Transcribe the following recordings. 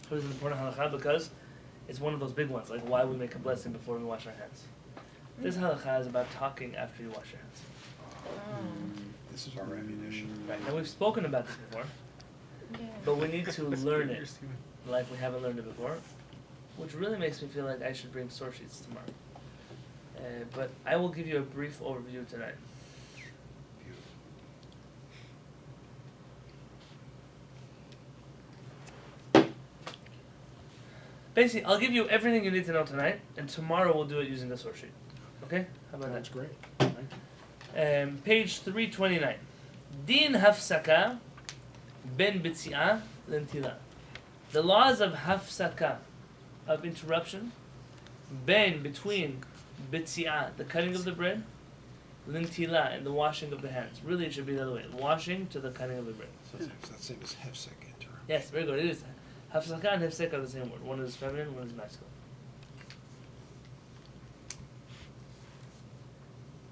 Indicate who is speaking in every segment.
Speaker 1: What is an important halakha? Because it's one of those big ones, like why we make a blessing before we wash our hands. This halakha is about talking after you wash your hands.
Speaker 2: This is our ammunition.
Speaker 1: Right, and we've spoken about this before, but we need to learn it like we haven't learned it before, which really makes me feel like I should bring source sheets tomorrow. But I will give you a brief overview tonight. Basically, I'll give you everything you need to know tonight, and tomorrow we'll do it using the source sheet. Okay? How about
Speaker 2: That's
Speaker 1: that?
Speaker 2: great. Thank you.
Speaker 1: Page 329. Din hafsaka ben bitzi'ah lentila. The laws of hafsaka, of interruption, between bitzi'ah, the cutting of the bread, lentila, and the washing of the hands. Really, it should be the other way. Washing to the cutting of the bread.
Speaker 2: So that's the same as hefsek interim.
Speaker 1: Yes, very good. It is. Hafsaka and hefsek are the same word. One is feminine, one is masculine.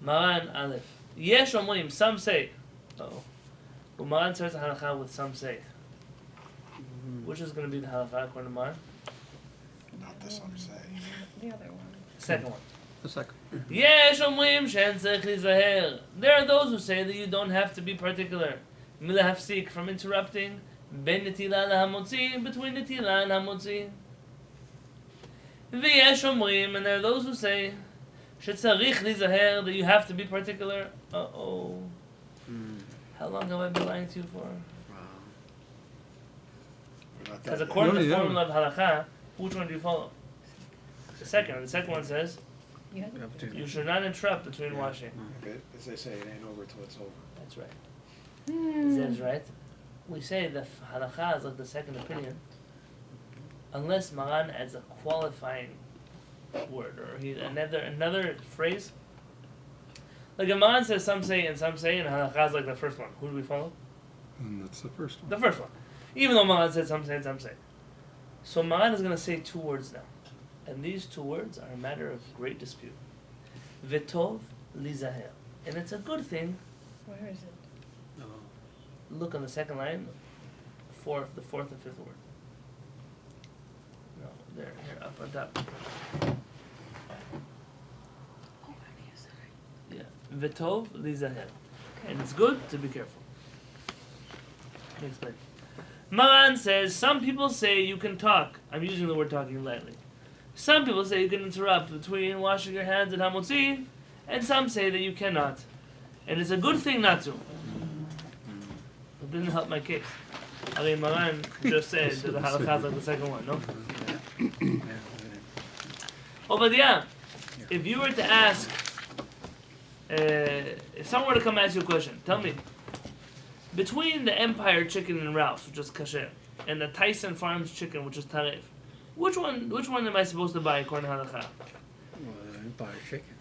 Speaker 1: Maran Aleph. Yesh omrim, some say. But Maran starts the halakha with some say. Which is going to be the halakha according to Maran?
Speaker 2: Not the some say.
Speaker 3: The other one.
Speaker 1: Second one.
Speaker 4: The second.
Speaker 1: Yesh omrim she'en tzarich lizaher. There are those who say that you don't have to be particular. Mila hafsik, from interrupting. Ben netila lahamotzi, between netila and hamotzi. V'yesh omrim, and there are those who say she'tzarich lizaher, that you have to be particular. How long have I been lying to you for? Because according to the formula of halakha, which one do you follow? The second. The second one says you should not interrupt between washing.
Speaker 2: As they say, it ain't over till it's over.
Speaker 1: That's right. That's right. We say the halakha is like the second opinion, unless Maran adds a qualifying word or another phrase. Like if Maran says some say, and halakha is like the first one. Who do we follow?
Speaker 4: And that's the first one.
Speaker 1: The first one. Even though Maran said some say and some say. So Maran is going to say two words now. And these two words are a matter of great dispute. V'tov lizaher. And it's a good thing.
Speaker 3: Where is it?
Speaker 1: Look on the second line, the fourth and fifth word. No, there, here, up on top. Yeah. V'tov lizaher. And it's good to be careful. Let me explain. Maran says, some people say you can talk. I'm using the word talking lightly. Some people say you can interrupt between washing your hands and hamotzi, and some say that you cannot. And it's a good thing not to. It didn't help my case. I mean, Maran just said that the halakha is like the second one, no? Obadiah, if you were to ask, if someone were to come ask you a question, tell me, between the Empire chicken and Ralph's, which is kasher, and the Tyson Farms chicken, which is taref, which one am I supposed to buy according to halakha?
Speaker 4: Well, Empire chicken.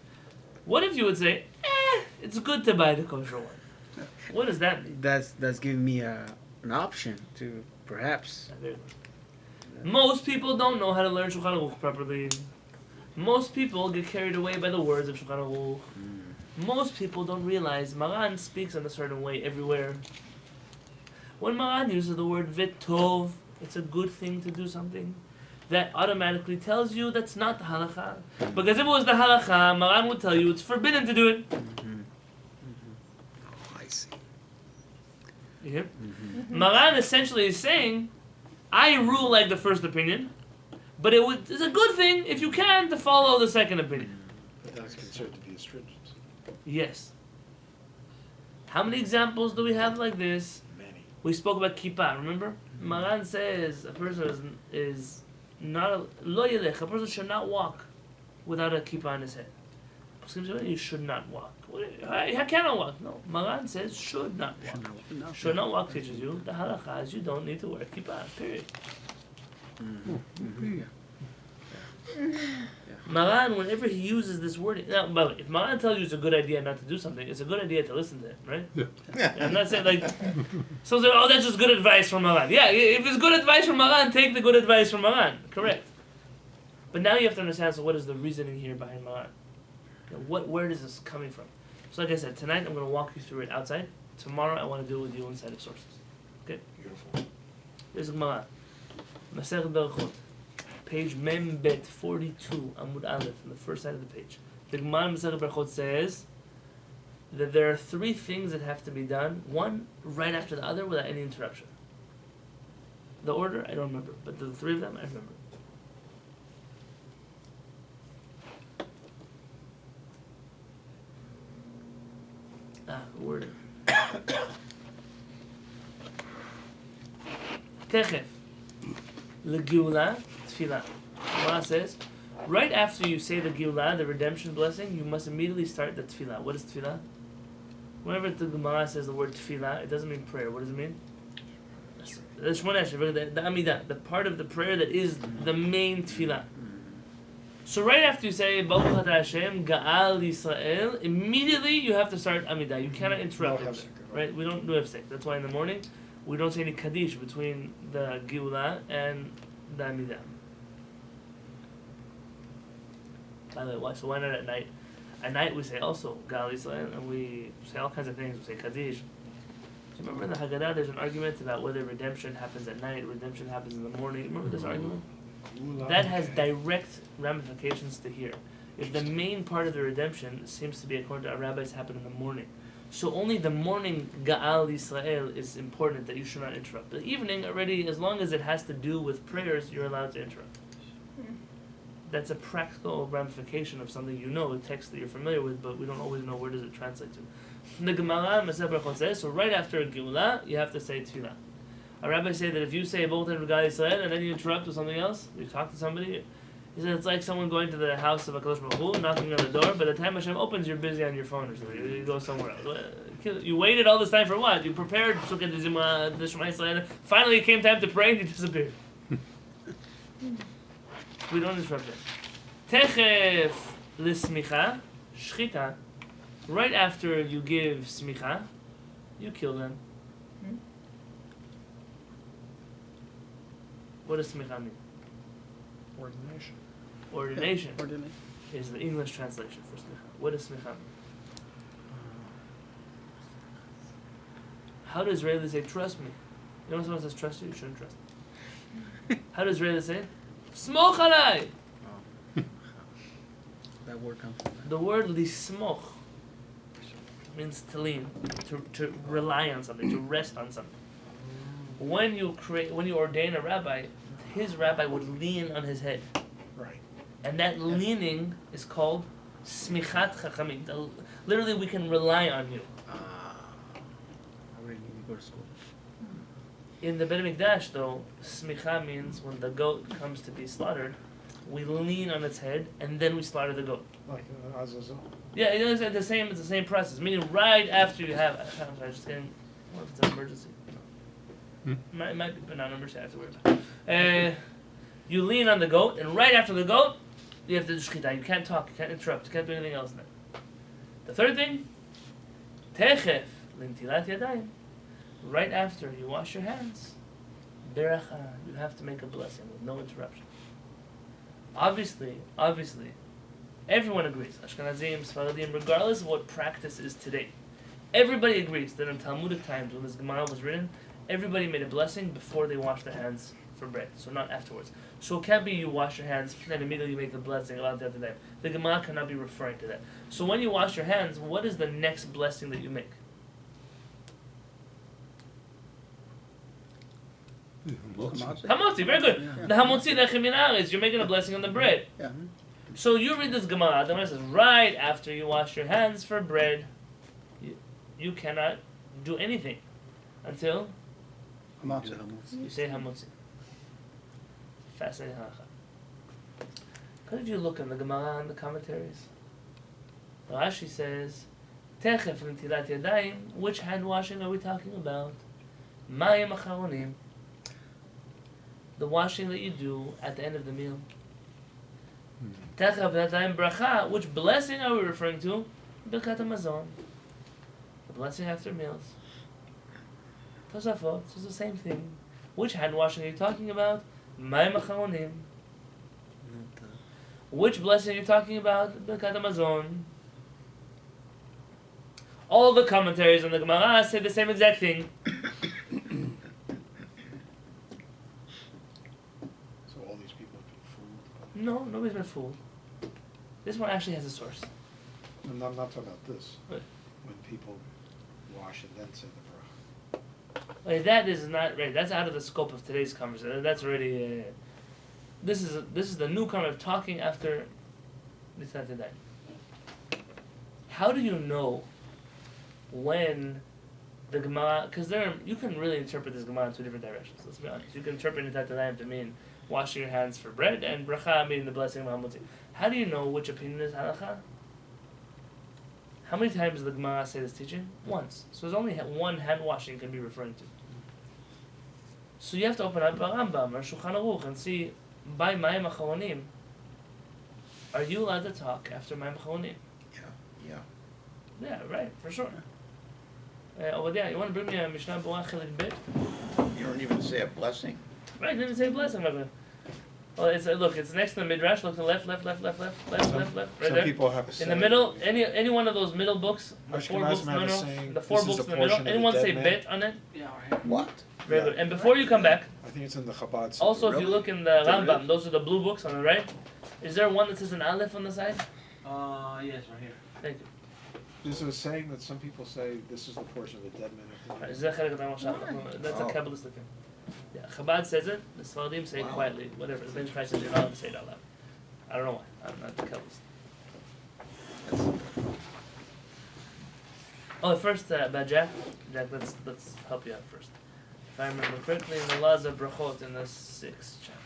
Speaker 1: What if you would say, it's good to buy the kosher one? What does that mean?
Speaker 4: That's giving me an option to perhaps.
Speaker 1: Most people don't know how to learn Shulchan Aruch properly. Most people get carried away by the words of Shulchan Aruch. Most people don't realize Maran speaks in a certain way everywhere. When Maran uses the word vitov, it's a good thing to do something. That automatically tells you that's not the halakha. Because if it was the halakha, Maran would tell you it's forbidden to do it.
Speaker 4: I see.
Speaker 1: You hear? Maran essentially is saying, I rule like the first opinion, but it's a good thing if you can to follow the second opinion.
Speaker 2: But that's considered to be astringent.
Speaker 1: Yes. How many examples do we have like this?
Speaker 2: Many.
Speaker 1: We spoke about kippah, remember? Maran says a person is not lo yelech. A person should not walk without a kippah on his head. You should not walk. How can I walk? No. Maran says should not walk. Should not walk teaches you the halakha is you don't need to wear kippah. Period. Maran, whenever he uses this wording, now, by the way, if Maran tells you it's a good idea not to do something, it's a good idea to listen to him, right?
Speaker 4: Yeah.
Speaker 1: I'm not saying like, so say, oh, that's just good advice from Maran. Yeah, if it's good advice from Maran, take the good advice from Maran. Correct. But now you have to understand, so what is the reasoning here behind Maran? Where is this coming from? So like I said, tonight I'm going to walk you through it outside. Tomorrow I want to do it with you inside of sources. Okay?
Speaker 2: Beautiful.
Speaker 1: This is Maran. Masechet Berachot, page Mem Bet 42, Amud Aleph, on the first side of the page. The Gemara in Masechet Berachot says that there are three things that have to be done, one right after the other without any interruption. The order, I don't remember, but the three of them, I remember. Word. Techef. Legiula, tefillah. Gemara says, right after you say the Geulah, the redemption blessing, you must immediately start the tefillah. What is tefillah? Whenever the Gemara says the word tefillah, it doesn't mean prayer. What does it mean? The Amidah, the part of the prayer that is the main tefillah. So right after you say Baruch Atah Hashem Ga'al Yisrael, immediately you have to start Amidah. You cannot interrupt it, right? We don't do hefsek. That's why in the morning we don't say any kaddish between the Geulah and the Amidah. By the way, why? So why not at night? At night we say also Ga'al Yisrael, and we say all kinds of things. We say kaddish. So remember in the Haggadah there's an argument about whether redemption happens at night, redemption happens in the morning. Remember this argument? That has direct ramifications to here. If the main part of the redemption seems to be, according to our rabbis, happen in the morning, so only the morning Ga'al Yisrael is important that you should not interrupt. The evening already, as long as it has to do with prayers, you're allowed to interrupt. That's a practical ramification of something you know, a text that you're familiar with, but we don't always know where does it translate to. The Gemara Masechet Berachot says, so right after a Geulah, you have to say Tefillah. Our rabbis say that if you say Baruch Atah Ga'al Yisrael and then you interrupt with something else, you talk to somebody, he said it's like someone going to the house of HaKadosh Baruch Hu, knocking on the door, by the time Hashem opens, you're busy on your phone or something, you go somewhere else. You waited all this time for what? You prepared the Shema Yisrael, finally it came time to pray and you disappeared. We don't interrupt it. Techef l'smicha, shchita. Right after you give smicha, you kill them. What does smicha mean?
Speaker 2: Ordination.
Speaker 1: Ordination
Speaker 4: Ordination.
Speaker 1: is the English translation for smicha. What does smicha mean? How does Israelis say trust me? You know when someone says trust you, you shouldn't trust me. How does Israelis say? Smoch alai!
Speaker 4: That word comes from that.
Speaker 1: The word lismoch means to lean, to rely on something, to rest on something. When you ordain a rabbi, his rabbi would lean on his head.
Speaker 2: Right.
Speaker 1: And that leaning is called smichat chachamim. Literally, we can rely on you.
Speaker 4: I really need to go to school.
Speaker 1: In the Beit HaMikdash, though, smicha means when the goat comes to be slaughtered, we lean on its head and then we slaughter the goat.
Speaker 2: Like Azazel.
Speaker 1: Yeah, it's the same process. Meaning, right after you have, I'm sorry, just kidding. What if it's an emergency? It might be, but not an emergency. I have to worry about it. You lean on the goat, and right after the goat, you have to do shchita. You can't talk, you can't interrupt, you can't do anything else then. The third thing, techef l'ntilat yadayim. Right after you wash your hands, beracha. You have to make a blessing with no interruption. Obviously, everyone agrees, Ashkenazim, Sfaradim, regardless of what practice is today, everybody agrees that in Talmudic times, when this Gemara was written, everybody made a blessing before they washed their hands for bread, so not afterwards. So it can't be you wash your hands, then immediately make a blessing about the other day. The Gemara cannot be referring to that. So when you wash your hands, what is the next blessing that you make? Hamotzi, very good.
Speaker 4: Yeah.
Speaker 1: The Hamotzi Lechem is you're making a blessing on the bread.
Speaker 4: Yeah.
Speaker 1: So you read this Gemara. The Gemara says right after you wash your hands for bread, you cannot do anything until you say Hamotzi. Fascinating halacha. Because if you look in the Gemara and the commentaries, Rashi says, Techef l'ntilat yadayim. Which hand washing are we talking about? Mayim acharonim. The washing that you do at the end of the meal. Techef l'ntilat bracha. Which blessing are we referring to? Birkat hamazon. The blessing after meals. Tosafot. So it's the same thing. Which hand washing are you talking about? Mayim acharonim. Which blessing are you talking about? Birkat hamazon. All the commentaries on the Gemara say the same exact thing. No, nobody's been fooled. This one actually has a source.
Speaker 2: I'm not talking about this.
Speaker 1: Right.
Speaker 2: When people wash and then say the bracha.
Speaker 1: Like, that is not right. That's out of the scope of today's conversation. That's already. This is the newcomer of talking after. How do you know when the Gemara? Because you can really interpret this Gemara in two different directions. Let's be honest. You can interpret it to mean washing your hands for bread, and bracha meaning the blessing of Hamutzi. How do you know which opinion is halacha? How many times does the Gemara say this teaching? Once. So there's only one hand washing can be referring to. So you have to open up Rambam or Shulchan Aruch and see by Mayim Acharonim. Are you allowed to talk after Mayim Acharonim?
Speaker 5: Yeah.
Speaker 1: Yeah, right, for sure. Obadiah, you want to bring me a Mishnah Berurah Chelik Bet?
Speaker 5: You don't even say a blessing.
Speaker 1: Right, didn't say blessing, my friend. Well, it's next to the Midrash. Look to the left, right
Speaker 2: Some
Speaker 1: there.
Speaker 2: people have a
Speaker 1: In
Speaker 2: saying.
Speaker 1: the middle, any one of those middle books, the four
Speaker 2: Ashkenazim
Speaker 1: books in the
Speaker 2: have a
Speaker 1: middle,
Speaker 2: saying,
Speaker 1: the four
Speaker 2: this is
Speaker 1: books
Speaker 2: the
Speaker 1: in the middle.
Speaker 2: portion of the
Speaker 1: Anyone
Speaker 2: dead
Speaker 1: say
Speaker 2: man.
Speaker 1: bet on it?
Speaker 4: Yeah, right.
Speaker 5: What?
Speaker 1: Very
Speaker 2: Yeah.
Speaker 1: good. And before you come back,
Speaker 2: I think it's in the Chabad.
Speaker 1: also if you
Speaker 5: Really?
Speaker 1: look in the
Speaker 5: There
Speaker 1: Rambam,
Speaker 5: is?
Speaker 1: those are the blue books on the right. Is there one that says an aleph on the side?
Speaker 4: Yes, right here.
Speaker 1: Thank you.
Speaker 2: There's a saying that some people say this is the portion of the dead man.
Speaker 1: Is that Chelik Adam Shach? That's a
Speaker 5: Oh.
Speaker 1: Kabbalistic thing. Yeah, Chabad says it. The Sfardim say it
Speaker 5: Wow.
Speaker 1: quietly. Whatever. The Ben Ishai says you're not allowed to say it out loud. I don't know why. I'm not the Kabbalist. Oh, first about Jack. Jack, let's help you out first. If I remember correctly, in the laws of brachot in the 6th chapter.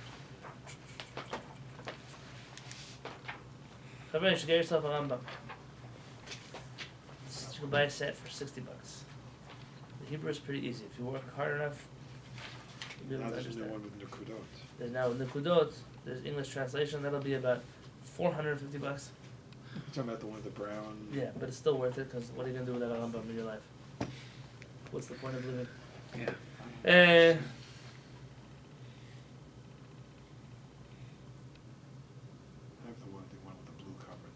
Speaker 1: Chavay, you should get yourself a Rambam. You can buy a set for $60. The Hebrew is pretty easy. If you work hard enough, you'll be
Speaker 2: Now
Speaker 1: able to
Speaker 2: there's a new
Speaker 1: understand.
Speaker 2: one with Nukudot.
Speaker 1: There's now Nikudot, there's English translation, that'll be about $450.
Speaker 2: You're talking about the one with the brown.
Speaker 1: Yeah, but it's still worth it, because what are you going to do without a Rambam in your life? What's the point of living?
Speaker 4: Yeah.
Speaker 2: I have the one with the blue cover.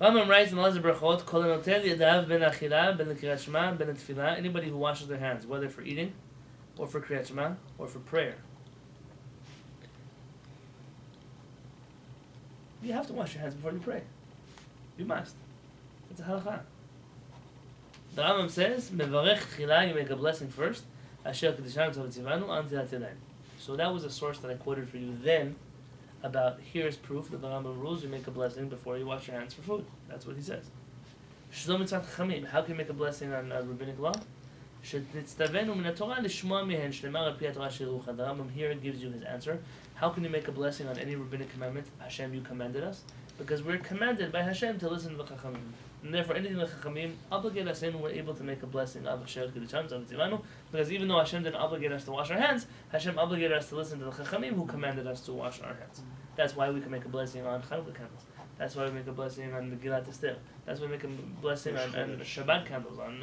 Speaker 1: Rambam writes in the laws of brachot, Kol hanotel yadav ben achila, ben l'kriyat shema, ben l'tfilah, anybody who washes their hands, whether for eating, or for kriyat shema, or for prayer. You have to wash your hands before you pray. You must. It's a halakha. The Rambam says, Mevarech tchila, you make a blessing first, Asher kedishanu tov tzivanu, antilat yadayim. So that was a source that I quoted for you then, about here's proof that the Rambam rules you make a blessing before you wash your hands for food. That's what he says. Shlo mitzvot chachamim. How can you make a blessing on rabbinic law? Shetitztavenu min haTorah lishmoa mihen shlemar al pi haTorah sherucha. The Rambam here gives you his answer. How can you make a blessing on any rabbinic commandment? Hashem, you commanded us. Because we're commanded by Hashem to listen to the chachamim. And therefore anything the chachamim obligate us in, we're able to make a blessing of Asher kedishanu tov tzivanu. Because even though Hashem didn't obligate us to wash our hands, Hashem obligated us to listen to the chachamim who commanded us to wash our hands. That's why we can make a blessing on Chanukah candles. That's why we make a blessing on the Megillat Esther. That's why we make a blessing on Shabbat candles. On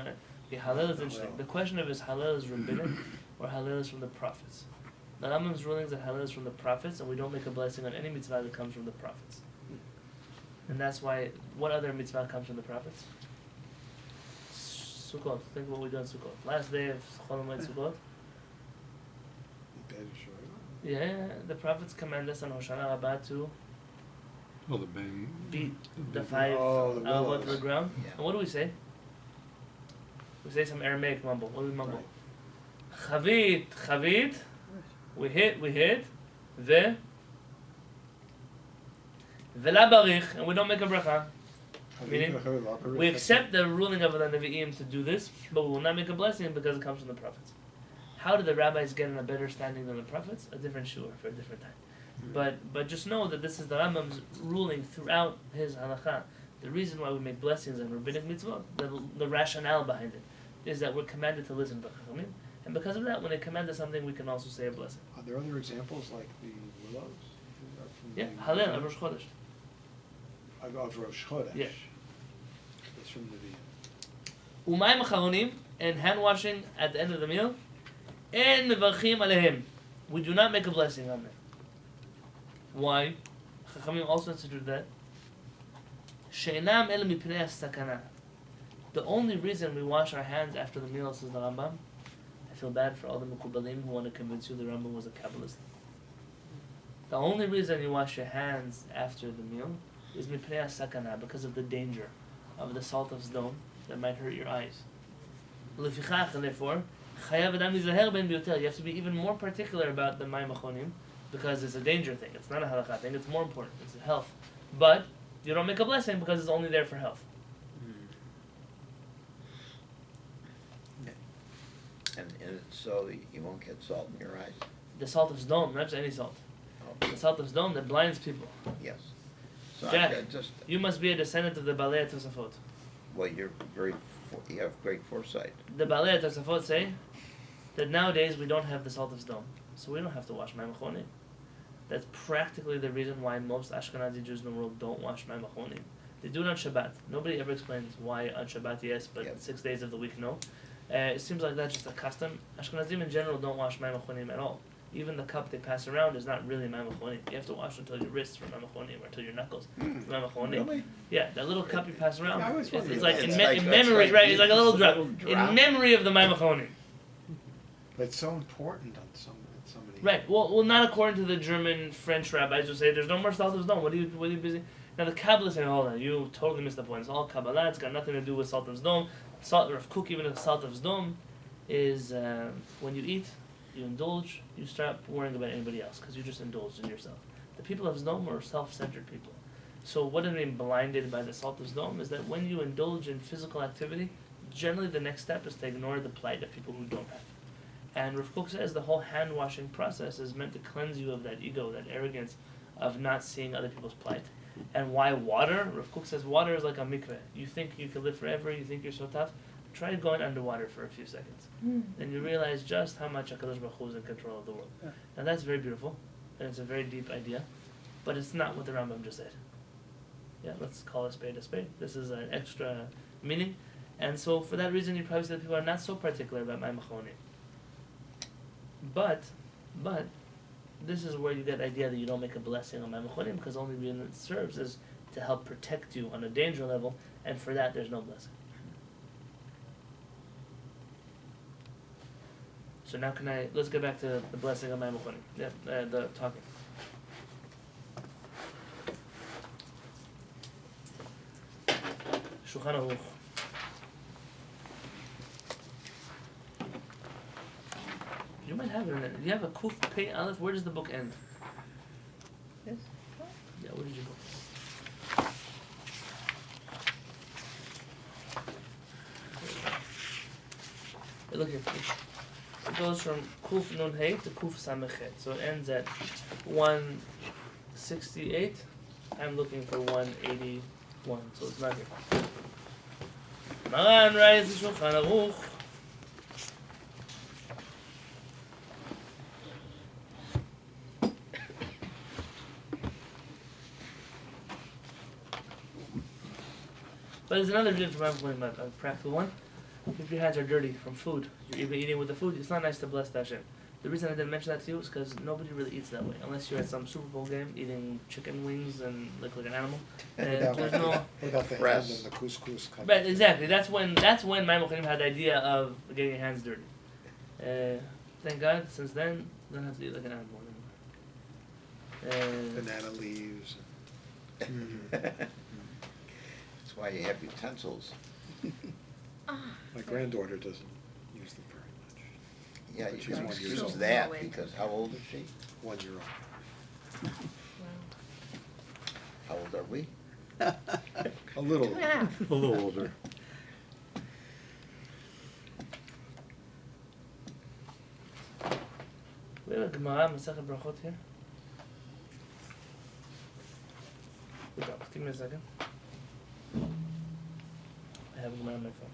Speaker 1: the Hallel is interesting. The question of is Hallel is rabbinic or Hallel is from the prophets. The Rambam's ruling is that Hallel is from the prophets, and we don't make a blessing on any mitzvah that comes from the prophets. And that's why, what other mitzvah comes from the prophets? Sukkot. Think of what we do on Sukkot. Last day of Chol Hamoed Sukkot. Yeah, the prophets command us on Hoshana Rabbah to
Speaker 6: Oh, the bang.
Speaker 1: beat the 5
Speaker 2: Oh, the
Speaker 1: elbow to
Speaker 2: willows.
Speaker 1: the ground.
Speaker 5: Yeah.
Speaker 1: And what do we say? We say some Aramaic mumble. What do we mumble? Chavit, chavit. We hit, ve. Vela barich, and we don't make a bracha. Meaning, we accept the ruling of the Nevi'im to do this, but we will not make a blessing because it comes from the prophets. How did the rabbis get in a better standing than the prophets? A different shiur for a different time. But just know that this is the Rambam's ruling throughout his halakha. The reason why we make blessings and rabbinic mitzvot, the rationale behind it, is that we're commanded to listen to Chachamim, and because of that, when they command us something, we can also say a blessing.
Speaker 2: Are there other examples like the willows?
Speaker 1: Yeah, Hallel, of Rosh Chodesh.
Speaker 2: Of Rosh Chodesh.
Speaker 1: Yeah.
Speaker 2: It's from the
Speaker 1: Umayim acharonim, and hand washing at the end of the meal, and mevarchim alehem. We do not make a blessing on them. Why? Chachamim also consider that. She'enam el mipnei sakana. The only reason we wash our hands after the meal, says the Rambam, feel bad for all the Mukubalim who want to convince you the Rambam was a Kabbalist. The only reason you wash your hands after the meal is mipnei sakana, because of the danger of the salt of Sdom that might hurt your eyes. Lefichach, and therefore, chayav adam lizaher ben biotel. You have to be even more particular about the mayim achonim, because it's a danger thing. It's not a halakha thing. It's more important. It's a health. But you don't make a blessing because it's only there for health.
Speaker 5: And so you won't get salt in your eyes?
Speaker 1: The salt of Sdom, not just any salt.
Speaker 5: Oh,
Speaker 1: The salt of Sdom that blinds people.
Speaker 5: yes. So
Speaker 1: Jack,
Speaker 5: I just,
Speaker 1: you must be a descendant of the Balei Tosafot.
Speaker 5: well, you have great foresight.
Speaker 1: The Balei Tosafot say that nowadays we don't have the salt of Sdom, so we don't have to wash mayim achonim. That's practically the reason why most Ashkenazi Jews in the world don't wash mayim achonim. They do it on Shabbat. Nobody ever explains why on Shabbat yes, but
Speaker 5: Yep.
Speaker 1: 6 days of the week no. It seems like that's just a custom. Ashkenazim in general don't wash mayim achonim at all. Even the cup they pass around is not really mayim achonim. You have to wash until your wrists for mayim achonim, or until your knuckles for mayim achonim.
Speaker 5: Really?
Speaker 1: Yeah, that little cup you pass around.
Speaker 2: Yeah, I always
Speaker 1: it's
Speaker 2: wondered
Speaker 1: like
Speaker 2: that.
Speaker 1: in,
Speaker 5: It's
Speaker 1: me-
Speaker 5: like-
Speaker 1: in
Speaker 5: that's
Speaker 1: memory,
Speaker 5: like
Speaker 1: right? It's like a little
Speaker 5: just a
Speaker 1: drop.
Speaker 5: little
Speaker 1: In
Speaker 5: drop.
Speaker 1: memory of the mayim achonim.
Speaker 2: But it's so important on so many.
Speaker 1: Right. Well, not according to the German French rabbis who say there's no more salt of Sdom. What are you busy? Now the Kabbalists say, hold on, you totally missed the point. It's all Kabbalah. It's got nothing to do with salt of Sdom. Salt, Rav Kook, even the salt of Sdom, is when you eat, you indulge, you stop worrying about anybody else because you just indulged in yourself. The people of Sdom are self-centered people. So what does it mean blinded by the salt of Sdom is that when you indulge in physical activity, generally the next step is to ignore the plight of people who don't have. And Rav Kook says the whole hand-washing process is meant to cleanse you of that ego, that arrogance of not seeing other people's plight. And why water? Rav Kook says water is like a mikveh. You think you can live forever, you think you're so tough, try going underwater for a few seconds. Then you realize just how much HaKadosh Baruch Hu is in control of the world.
Speaker 4: Yeah.
Speaker 1: Now that's very beautiful, and it's a very deep idea, but it's not what the Rambam just said. Yeah, let's call a spade a spade. This is an extra meaning, and so for that reason you probably see that people are not so particular about mayim achonim. But, this is where you get the idea that you don't make a blessing on mayim achonim because the only reason it serves is to help protect you on a danger level, and for that there's no blessing. So now let's get back to the blessing of mayim achonim. Yeah, the talking. Shulchan Aruch. You might have it in it. Do you have a Kuf Pei Aleph? Where does the book end?
Speaker 3: This?
Speaker 1: Yeah, where did you go? Hey, look here. It goes from Kuf Nun Hey to Kuf Samech Vav. So it ends at 168. I'm looking for 181, so it's not here. Maran writes the Shulchan Aruch. But there's another reason for my a practical one. If your hands are dirty from food, you're even eating with the food, it's not nice to bless Hashem. The reason I didn't mention that to you is because nobody really eats that way, unless you're at some Super Bowl game eating chicken wings and look like an animal. And there's no.
Speaker 2: What about the
Speaker 5: Press.
Speaker 2: hand and the couscous? Kind
Speaker 1: Right, exactly. That's when Maimon Chaim had the idea of getting your hands dirty. Thank God, since then, you don't have to eat like an animal anymore.
Speaker 2: Banana leaves.
Speaker 5: That's why you have utensils.
Speaker 2: My granddaughter doesn't use them very much.
Speaker 5: Yeah,
Speaker 2: But
Speaker 5: you
Speaker 2: she's
Speaker 5: can
Speaker 2: 1 year
Speaker 5: excuse
Speaker 2: old.
Speaker 5: that because how old is she?
Speaker 2: 1 year old.
Speaker 5: How old are we?
Speaker 2: A little.
Speaker 3: 2.5.
Speaker 6: A little older.
Speaker 1: We have a Gemara, Masechet Brachot here. Good job. Give me a second. I have a Gemara on my phone.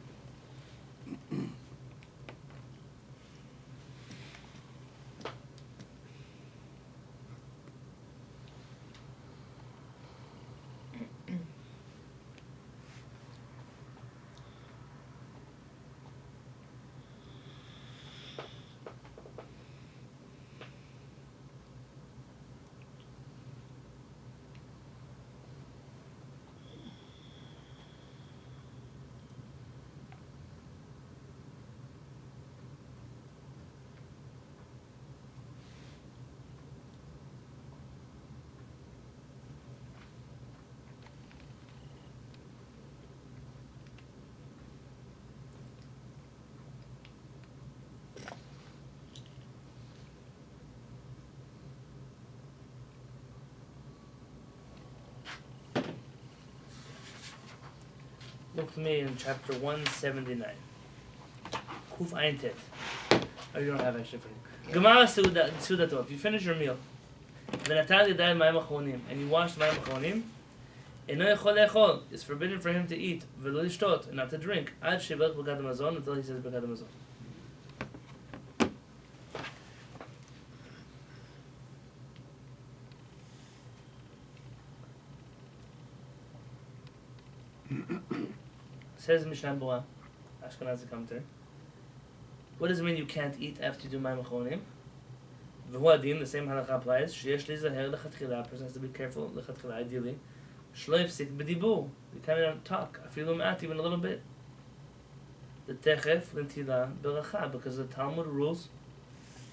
Speaker 1: Look to me in chapter 179. Kuf Ayin Tet. Oh, you don't have extra for you. Gemara Sudato. If you finish your meal, V'natal yadayim mayim achronim, and you wash mayim achronim, eno yechol le'echol, it's forbidden for him to eat, v'lo lishtot, and not to drink, ad shevet b'kat hamazon, until he says b'kat hamazon. Says Mishnah Bura, Ashkenazi commentary. What does it mean you can't eat after you do mayim achronim? V'hu adin, the same halakha applies. Sheyesh lizaher lechatchila. A person has to be careful lechatchila. Ideally, shlo yifsik b'dibur. You cannot talk. Afilu me'at, even a little bit. The techef l'ntila beracha, because the Talmud rules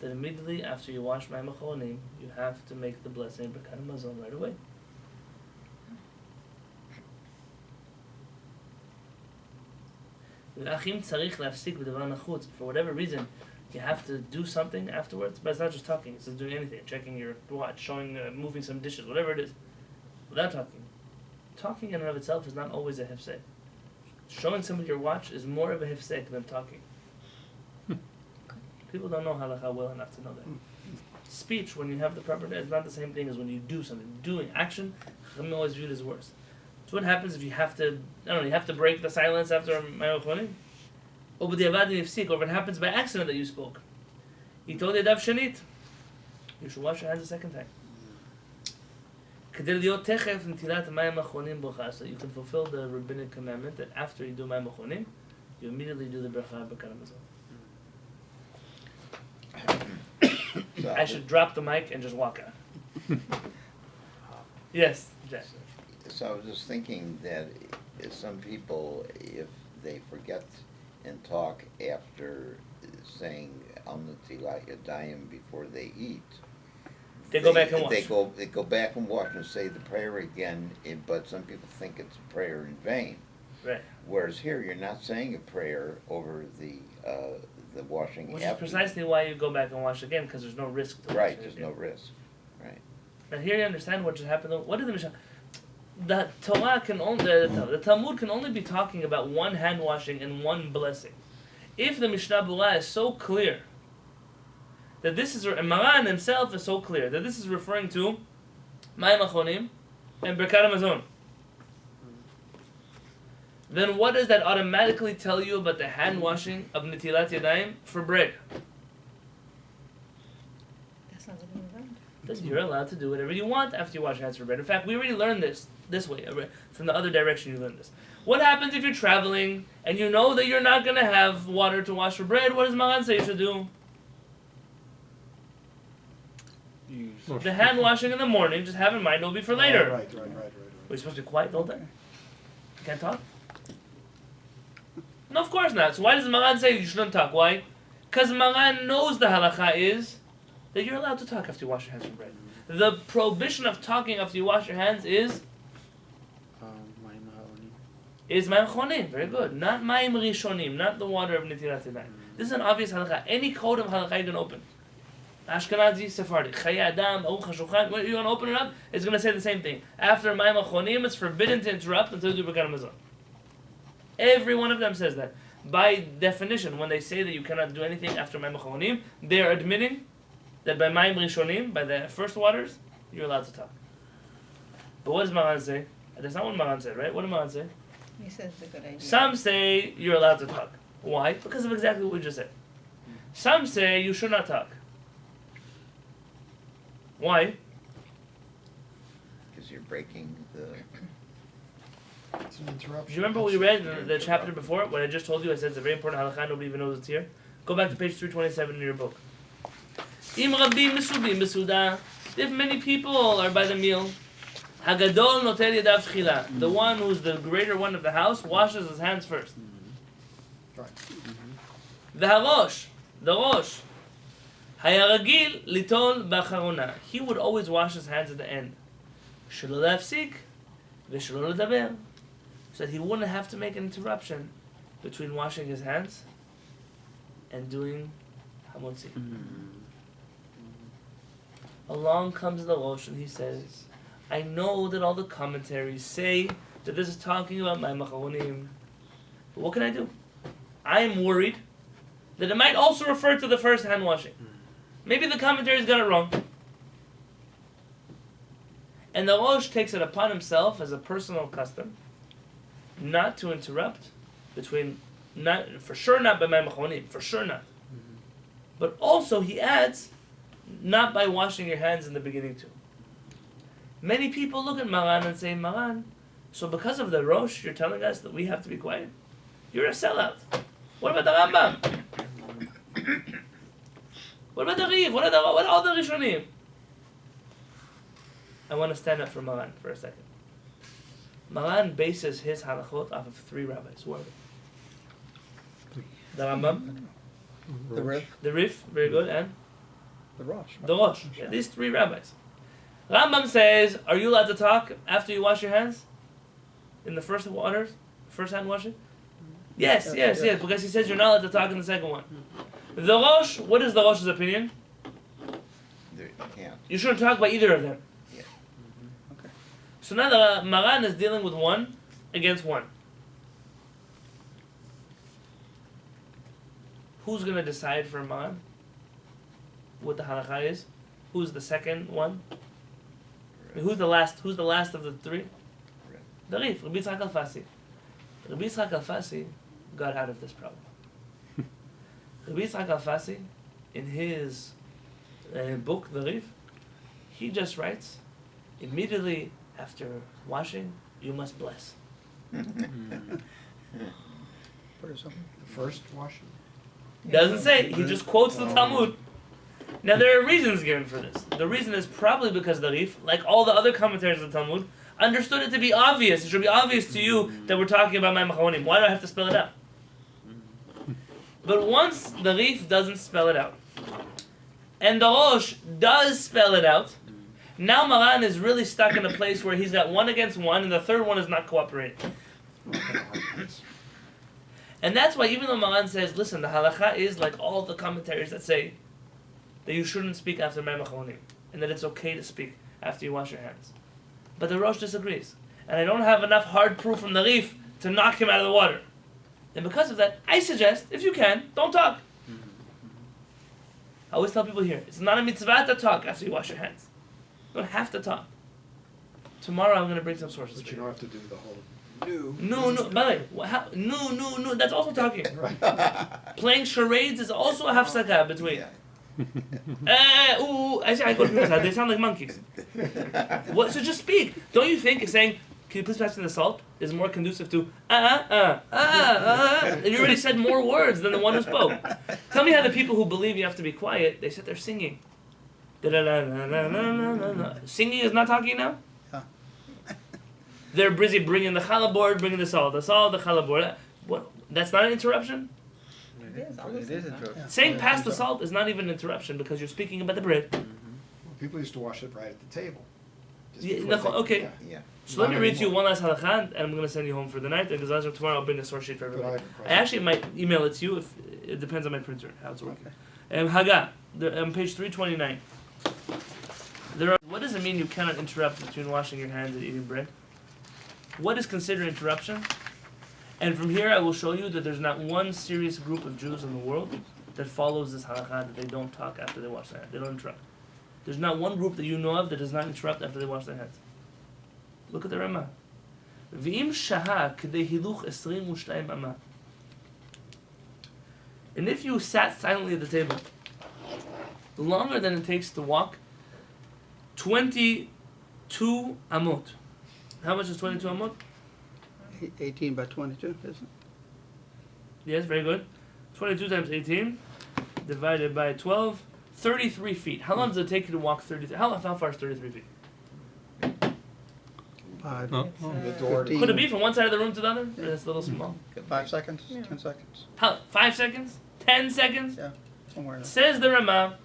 Speaker 1: that immediately after you wash mayim achronim, you have to make the blessing b'kat hamazon right away. For whatever reason, you have to do something afterwards, but it's not just talking, it's just doing anything, checking your watch, showing, moving some dishes, whatever it is, without talking. Talking in and of itself is not always a hefsek. Showing somebody your watch is more of a hefsek than talking. People don't know halakha well enough to know that. Speech, when you have the proper, is not the same thing as when you do something. Doing, action, Chachamim always viewed as worse. So what happens if you have to, I don't know, you have to break the silence after mayim achronim? Or if it happens by accident that you spoke. He told you shenit. You should wash your hands a second time. So you can fulfill the rabbinic commandment that after you do mayim achronim, you immediately do the bracha b'kat hamazon. I should drop the mic and just walk out. Yes, Jack.
Speaker 5: So I was just thinking that some people, if they forget and talk after saying Al Natilat Yadayim before they eat,
Speaker 1: They go back and wash.
Speaker 5: They go back and wash and say the prayer again, but some people think it's a prayer in vain.
Speaker 1: Right.
Speaker 5: Whereas here, you're not saying a prayer over the washing.
Speaker 1: Which is precisely why you go back and wash again, because there's no risk to
Speaker 5: Right,
Speaker 1: washing
Speaker 5: there's
Speaker 1: again.
Speaker 5: no risk. Right.
Speaker 1: Now here you understand what just happened. What did the Mishnah? The Torah can only, the Talmud can only be talking about one hand washing and one blessing. If the Mishnah Bura is so clear that this is, and Maran himself is so clear that this is referring to mayim achronim and b'kat hamazon, then what does that automatically tell you about the hand washing of netilat yadayim for bread?
Speaker 3: That's not what we learned.
Speaker 1: That you're allowed to do whatever you want after you wash your hands for bread. In fact, we already learned this way. From the other direction you learned this. What happens if you're traveling and you know that you're not going to have water to wash for bread? What does Maran say you should do? The hand washing in the morning, just have in mind, it'll be for later.
Speaker 2: Oh, right.
Speaker 1: We're supposed to be quiet the whole time? You can't talk? No, of course not. So why does Maran say you shouldn't talk? Why? Because Maran knows the halakha is that you're allowed to talk after you wash your hands from bread. The prohibition of talking after you wash your hands is mayim chonim. Very good. Not mayim rishonim, not the water of netilat yadayim. This is an obvious halakha. Any code of halakha you can open. Ashkenazi, Sephardi, Chaye Adam, Aruch HaShulchan, when you're going to open it up, it's going to say the same thing. After mayim achronim, it's forbidden to interrupt until you do b'kat hamazon. Every one of them says that. By definition, when they say that you cannot do anything after mayim achronim, they are admitting that by mayim rishonim, by the first waters, you're allowed to talk. But what does Maran say? That's not what Maran said, right? What did Maran say?
Speaker 3: He says it's a good idea.
Speaker 1: Some say you're allowed to talk. Why? Because of exactly what we just said. Some say you should not talk. Why?
Speaker 5: Because you're breaking the...
Speaker 2: It's an interruption.
Speaker 1: Do you remember what we read in the chapter before? What I just told you, I said it's a very important halakha, nobody even knows it's here. Go back to page 327 in your book. Im rabim mesubim besuda. If many people are by the meal, hagadol notel yadav tchila. The one who's the greater one of the house washes his hands first.
Speaker 2: Right.
Speaker 1: V'harosh, the rosh, hayaragil litol b'acharona. He would always wash his hands at the end. Shelo lafsik v'shelo ledaber. So that he wouldn't have to make an interruption between washing his hands and doing hamotzi. Along comes the Rosh and he says, I know that all the commentaries say that this is talking about mayim achronim, But what can I do? I am worried that it might also refer to the first hand washing. Maybe the commentary's got it wrong. And the Rosh takes it upon himself as a personal custom not to interrupt between, for sure not by my machonim, for sure not. But also he adds, not by washing your hands in the beginning too. Many people look at Maran and say, Maran, so because of the Rosh, you're telling us that we have to be quiet? You're a sellout. What about the Rambam? What about the Riv? What are all the Rishonim? I want to stand up for Maran for a second. Maran bases his halachot off of 3 rabbis. Who are they? The Rambam,
Speaker 7: The Riv,
Speaker 1: the Rif, very good, and
Speaker 7: the Rosh. right?
Speaker 1: the Rosh. Yeah, these 3 rabbis. Rambam says, are you allowed to talk after you wash your hands? In the first waters? First hand washing? Yes, yes, because he says you're not allowed to talk in the second one. The Rosh, what is the Rosh's opinion?
Speaker 5: There, you can't.
Speaker 1: You shouldn't talk by either of them.
Speaker 5: Yeah.
Speaker 7: Okay.
Speaker 1: So now the Maran is dealing with 1 against 1. Who's going to decide for Maran what the halakha is? Who's the second one? Who's the last of the 3? The Rif, Rabbi Yitzchak Al-Fasi. Rabbi Yitzchak Al-Fasi got out of this problem. Rabbi Yitzchak Al-Fasi, in his book, The Rif, he just writes, immediately after washing, you must bless.
Speaker 7: Pretty simple.
Speaker 2: First washing.
Speaker 1: Doesn't say, he just quotes the Talmud. Now there are reasons given for this. The reason is probably because the Rif, like all the other commentaries of the Talmud, understood it to be obvious. It should be obvious to you that we're talking about my machonim. Why do I have to spell it out? But once the Rif doesn't spell it out, and the Rosh does spell it out, now Maran is really stuck in a place where he's got 1 against 1, and the third one is not cooperating. And that's why even though Maran says, listen, the halakha is like all the commentaries that say that you shouldn't speak after my machonim, and that it's okay to speak after you wash your hands. But the Rosh disagrees. And I don't have enough hard proof from the Rif to knock him out of the water. And because of that, I suggest, if you can, don't talk. I always tell people here, it's not a mitzvah to talk after you wash your hands. You don't have to talk. Tomorrow I'm going to bring some sources
Speaker 2: But
Speaker 1: for
Speaker 2: you
Speaker 1: you.
Speaker 2: don't have to do the whole
Speaker 1: No, by the way, no, that's also talking. Playing charades is also a hafsaka between. I go to people's house, they sound like monkeys. What? So just speak. Don't you think saying, can you please pass me the salt, is more conducive to, and you already said more words than the one who spoke. Tell me how the people who believe you have to be quiet, they sit there singing. Singing is not talking now? They're busy bringing the challah board, bringing the salt, the challah board. What? That's not an interruption?
Speaker 3: It is, all
Speaker 4: It is
Speaker 3: this.
Speaker 4: interesting.
Speaker 1: Saying pass the salt is not even an interruption because you're speaking about the bread.
Speaker 2: Well, people used to wash it right at the table. Just
Speaker 1: Yeah,
Speaker 2: before
Speaker 1: no, okay.
Speaker 2: Yeah.
Speaker 5: Yeah.
Speaker 1: So let me
Speaker 2: Not
Speaker 1: read to you
Speaker 2: anymore.
Speaker 1: one last halakha, and I'm going to send you home for the night. And because tomorrow I'll bring a source sheet for
Speaker 2: But
Speaker 1: everybody.
Speaker 2: have a
Speaker 1: I actually might email it to you if it depends on my printer how it's working. Haggah, on page 329. What does it mean you cannot interrupt between washing your hands and eating bread? What is considered interruption? And from here I will show you that there's not one serious group of Jews in the world that follows this halakha, that they don't talk after they wash their hands. They don't interrupt. There's not one group that you know of that does not interrupt after they wash their hands. Look at the Ramah. V'im shaha k'dei hiluch 22 amah. And if you sat silently at the table longer than it takes to walk 22 amot. How much is 22 amot?
Speaker 7: 18 by 22, isn't it?
Speaker 1: Yes, very good. 22 times 18 divided by 12, 33 feet. How long does it take you to walk 33? How far is 33 feet?
Speaker 7: 5,
Speaker 6: Oh,
Speaker 2: The door to-
Speaker 7: 15,
Speaker 1: Could it be from one side of the room to the other? Or it's a little small.
Speaker 7: 5 seconds,
Speaker 3: Yeah.
Speaker 7: 10 seconds,
Speaker 1: How? 5 seconds? 10 seconds?
Speaker 7: yeah, somewhere in there.
Speaker 1: Says the Ramah,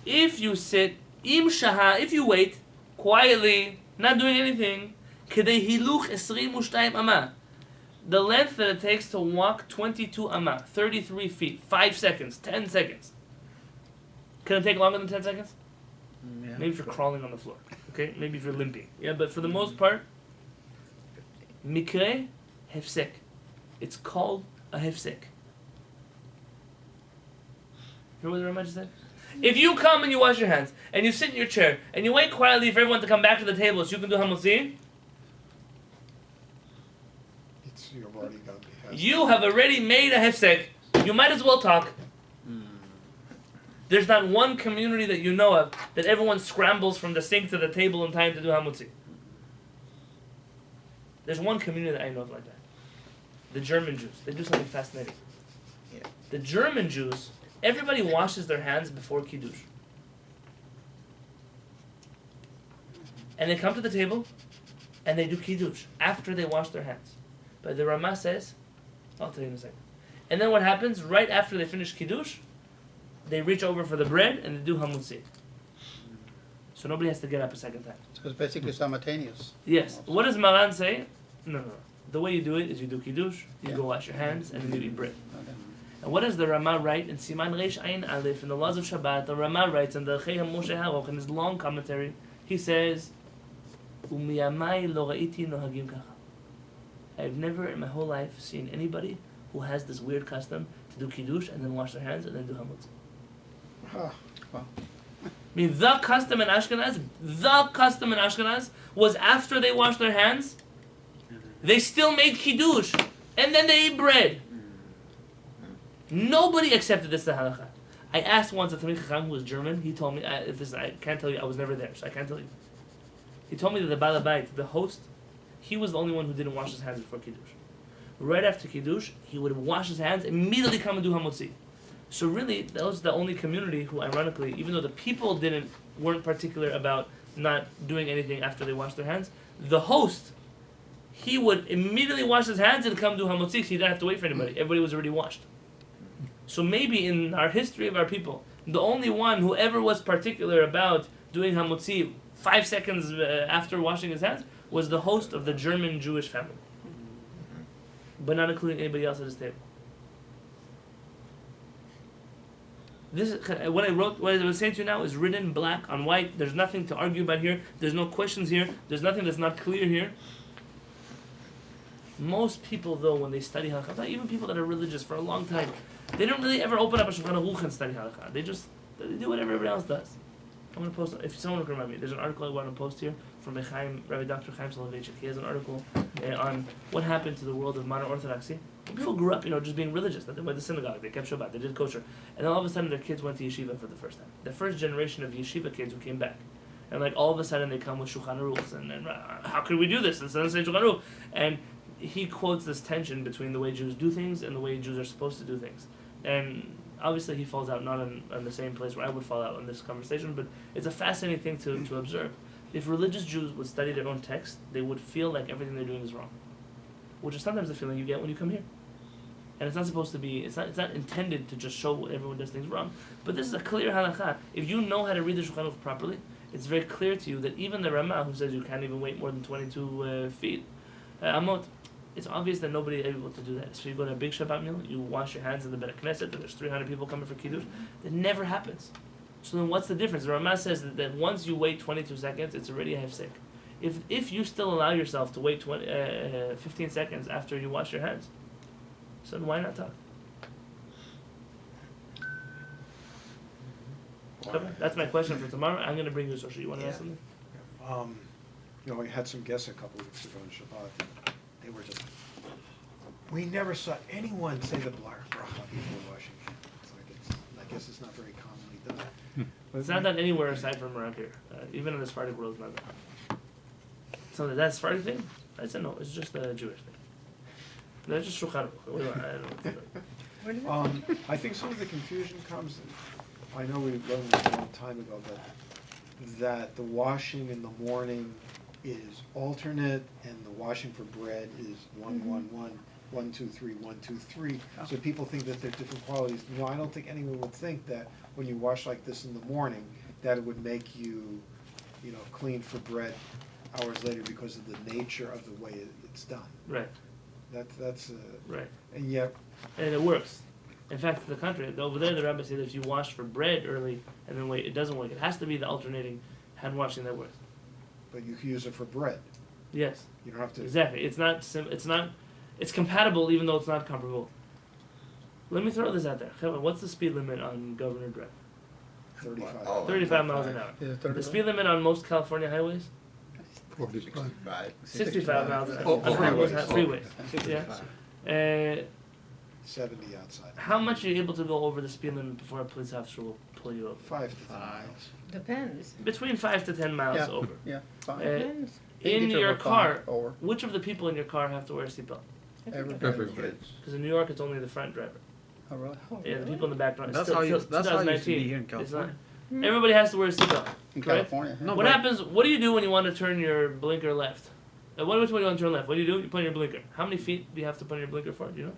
Speaker 1: if you sit, im shaha, if you wait, quietly, not doing anything, kedei hiluch 22 amah. The length that it takes to walk 22 amah, 33 feet, 5 seconds, 10 seconds. Can it take longer than 10 seconds?
Speaker 4: Yeah.
Speaker 1: Maybe if you're crawling on the floor. Okay? Maybe if you're limping. Yeah, but for the most part, mikre hefsek. It's called a hefsek. Hear what the Ramah just said? If you come and you wash your hands, and you sit in your chair, and you wait quietly for everyone to come back to the table so you can do hamotzi,
Speaker 2: You've already got the
Speaker 1: you have already made a hefsek. You might as well talk. There's not one community that you know of that everyone scrambles from the sink to the table in time to do hamotzi. There's one community that I know of like that. The German Jews. They do something fascinating.
Speaker 5: Yeah.
Speaker 1: The German Jews, everybody washes their hands before Kiddush. And they come to the table, and they do Kiddush after they wash their hands. But the Ramah says, I'll tell you in a second. And then what happens, right after they finish Kiddush, they reach over for the bread, and they do hamotzi. So nobody has to get up a second time.
Speaker 7: So it's basically simultaneous.
Speaker 1: Yes. What does Maran say? No. The way you do it is you do Kiddush, you go wash your hands, and then you eat bread.
Speaker 7: Okay.
Speaker 1: And what does the Ramah write in Siman Reish Ayin Aleph in the laws of Shabbat? The Ramah writes in the Chei Moshe Haruch in his long commentary. He says, "Umiyamai lo ra'iti nohagim kacha." I've never in my whole life seen anybody who has this weird custom to do Kiddush and then wash their hands and then do hamotzi.
Speaker 2: Huh.
Speaker 1: I mean, the custom in Ashkenaz was after they washed their hands, they still made Kiddush, and then they ate bread. Nobody accepted this to halacha. I asked once a Talmid Chacham who was German. He told me, I can't tell you, I was never there, so I can't tell you. He told me that the Baal Habayit, the host, he was the only one who didn't wash his hands before Kiddush. Right after Kiddush, he would wash his hands, immediately come and do hamotzi. So really, that was the only community who, ironically, even though the people weren't particular about not doing anything after they washed their hands, the host, he would immediately wash his hands and come do hamotzi, so he didn't have to wait for anybody. Everybody was already washed. So maybe in our history of our people, the only one who ever was particular about doing hamotzi 5 seconds after washing his hands was the host of the German Jewish family, but not including anybody else at his table. This what I was saying to you now is written in black on white. There's nothing to argue about here. There's no questions here. There's nothing that's not clear here. Most people, though, when they study halakha, even people that are religious for a long time, they don't really ever open up a Shulchan Aruch and study halakha. They do what everybody else does. I'm going to post, if someone can remind me, there's an article I want to post here from Rabbi Dr. Chaim Soloveitchik. He has an article on what happened to the world of modern Orthodoxy. People grew up, just being religious. They went to synagogue, they kept Shabbat, they did kosher. And then all of a sudden their kids went to yeshiva for the first time. The first generation of yeshiva kids who came back. And all of a sudden they come with Shulchan Aruch. And how could we do this? It doesn't say Shulchan Aruch. And he quotes this tension between the way Jews do things and the way Jews are supposed to do things. And obviously he falls out not in the same place where I would fall out in this conversation, but it's a fascinating thing to observe. If religious Jews would study their own text, they would feel like everything they're doing is wrong, which is sometimes the feeling you get when you come here. And it's not supposed to be, it's not intended to just show everyone does things wrong, but this is a clear halakha. If you know how to read the Shulchan Aruch properly, it's very clear to you that even the Ramah, who says you can't even wait more than 22 feet, amot, it's obvious that nobody is able to do that. So you go to a big Shabbat meal, you wash your hands in the Beit Knesset, and there's 300 people coming for Kiddush. That never happens. So then what's the difference? The Ramah says that once you wait 22 seconds, it's already a hefsek. If you still allow yourself to wait 15 seconds after you wash your hands, so then why not talk? Okay, that's my question for tomorrow. I'm going to bring you a social. You want to ask something?
Speaker 2: We had some guests a couple weeks ago on Shabbat. They were just, we never saw anyone say the bracha before washing hands. I guess it's not very commonly done. But
Speaker 1: It's not done anywhere aside from around here. Even in the Sephardic world, it's not done. So that's Sephardic thing? I said no, it's just a Jewish thing. That's just Shulchan Aruch. I don't know.
Speaker 2: I think some of the confusion comes, I know we learned this a long time ago, that the washing in the morning is alternate, and the washing for bread is 1, 1, 1, 1, 2, 3, 1, 2, 3. So people think that they're different qualities. No, I don't think anyone would think that when you wash like this in the morning, that it would make you, clean for bread hours later because of the nature of the way it's done.
Speaker 1: Right.
Speaker 2: That's
Speaker 1: right.
Speaker 2: And yet,
Speaker 1: and it works. In fact, to the contrary, over there the rabbi said if you wash for bread early and then wait, it doesn't work. It has to be the alternating hand washing that works.
Speaker 2: but you can use it for bread.
Speaker 1: Yes.
Speaker 2: You don't have to.
Speaker 1: Exactly. It's not It's compatible even though it's not comparable. Let me throw this out there. Cheva, what's the speed limit on Governor Drive?
Speaker 2: 35.
Speaker 5: Oh,
Speaker 1: 35 miles an hour.
Speaker 7: Is it
Speaker 1: The
Speaker 7: 35?
Speaker 1: speed limit on most California highways?
Speaker 6: 45.
Speaker 1: 65 miles an hour.
Speaker 4: Oh,
Speaker 1: On highways,
Speaker 4: freeways.
Speaker 1: freeways. Yeah.
Speaker 4: 65.
Speaker 2: 70 outside.
Speaker 1: How much are you able to go over the speed limit before a police officer will pull you over?
Speaker 2: 5 to 10 miles.
Speaker 3: Depends.
Speaker 1: Between 5 to 10 miles
Speaker 7: Yeah.
Speaker 1: over.
Speaker 7: Yeah, fine.
Speaker 3: Depends.
Speaker 1: In
Speaker 7: Eighty to
Speaker 1: your
Speaker 7: about
Speaker 1: car,
Speaker 7: five, over.
Speaker 1: which of the people in your car have to wear a seatbelt?
Speaker 7: Everybody.
Speaker 6: Everybody.
Speaker 5: Kids.
Speaker 1: Because in New York, it's only the front driver.
Speaker 7: Oh, really?
Speaker 3: Oh,
Speaker 1: Yeah, the
Speaker 3: really?
Speaker 1: people in the back don't.
Speaker 4: That's
Speaker 1: Still,
Speaker 4: how you.
Speaker 1: till
Speaker 4: That's how it used to be
Speaker 1: 2019,
Speaker 4: here in
Speaker 1: it's not-
Speaker 4: California.
Speaker 1: Everybody has to wear a seatbelt.
Speaker 7: In
Speaker 1: Correct?
Speaker 7: California.
Speaker 4: No,
Speaker 1: What
Speaker 4: but-
Speaker 1: happens? What do you do when you want to turn your blinker left? Which way do you want to turn left? What do? You put in your blinker. How many feet do you have to put in your blinker for? Do you know?